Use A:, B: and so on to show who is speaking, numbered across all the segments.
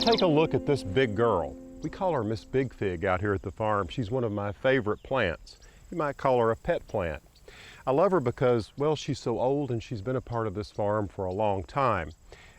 A: take a look at this big girl. We call her Miss Big Fig out here at the farm. She's one of my favorite plants. You might call her a pet plant. I love her because, well, she's so old and she's been a part of this farm for a long time.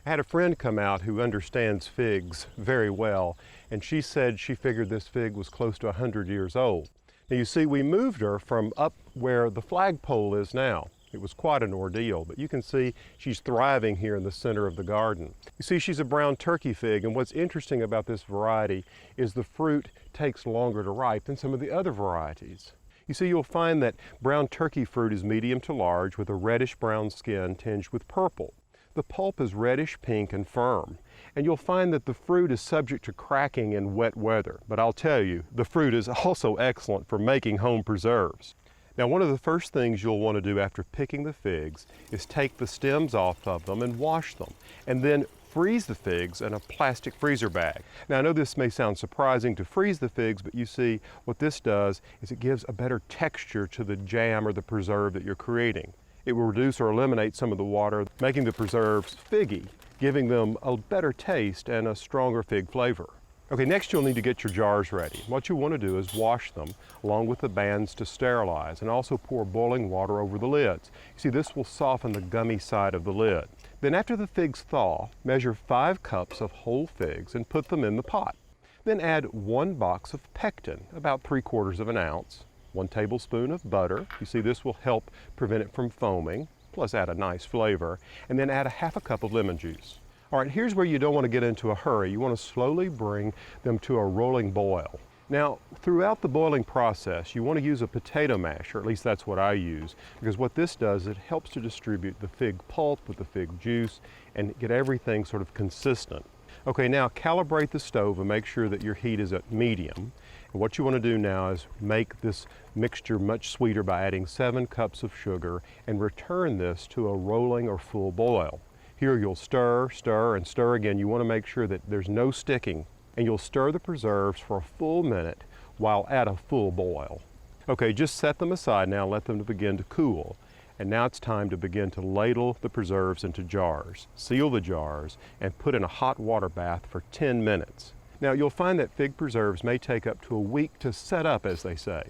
A: I had a friend come out who understands figs very well, and she said she figured this fig was close to 100 years old. Now you see, we moved her from up where the flagpole is now. It was quite an ordeal, but you can see she's thriving here in the center of the garden. You see, she's a brown turkey fig, and what's interesting about this variety is the fruit takes longer to ripe than some of the other varieties. You see, you'll find that brown turkey fruit is medium to large with a reddish-brown skin tinged with purple. The pulp is reddish pink and firm, and you'll find that the fruit is subject to cracking in wet weather. But I'll tell you, the fruit is also excellent for making home preserves. Now, one of the first things you'll want to do after picking the figs is take the stems off of them and wash them, and then freeze the figs in a plastic freezer bag. Now, I know this may sound surprising to freeze the figs, but you see, what this does is it gives a better texture to the jam or the preserve that you're creating. It will reduce or eliminate some of the water, making the preserves figgy, giving them a better taste and a stronger fig flavor. Okay, next you'll need to get your jars ready. What you want to do is wash them along with the bands to sterilize, and also pour boiling water over the lids. You see, this will soften the gummy side of the lid. Then after the figs thaw, measure 5 cups of whole figs and put them in the pot. Then add 1 box of pectin, about 3/4 of an ounce, 1 tablespoon of butter. You see, this will help prevent it from foaming, plus add a nice flavor, and then add a 1/2 cup of lemon juice. All right, here's where you don't want to get into a hurry. You want to slowly bring them to a rolling boil. Now, throughout the boiling process, you want to use a potato masher, at least that's what I use, because what this does, it helps to distribute the fig pulp with the fig juice and get everything sort of consistent. Okay, now calibrate the stove and make sure that your heat is at medium. And what you want to do now is make this mixture much sweeter by adding 7 cups of sugar and return this to a rolling or full boil. Here you'll stir, stir, and stir again. You want to make sure that there's no sticking, and you'll stir the preserves for a full minute while at a full boil. Okay, just set them aside now, let them begin to cool. And now it's time to begin to ladle the preserves into jars. Seal the jars and put in a hot water bath for 10 minutes. Now you'll find that fig preserves may take up to a week to set up, as they say.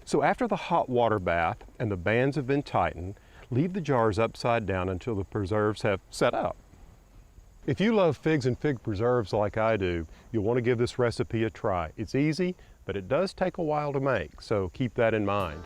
A: So after the hot water bath and the bands have been tightened, leave the jars upside down until the preserves have set up. If you love figs and fig preserves like I do, you'll want to give this recipe a try. It's easy, but it does take a while to make, so keep that in mind.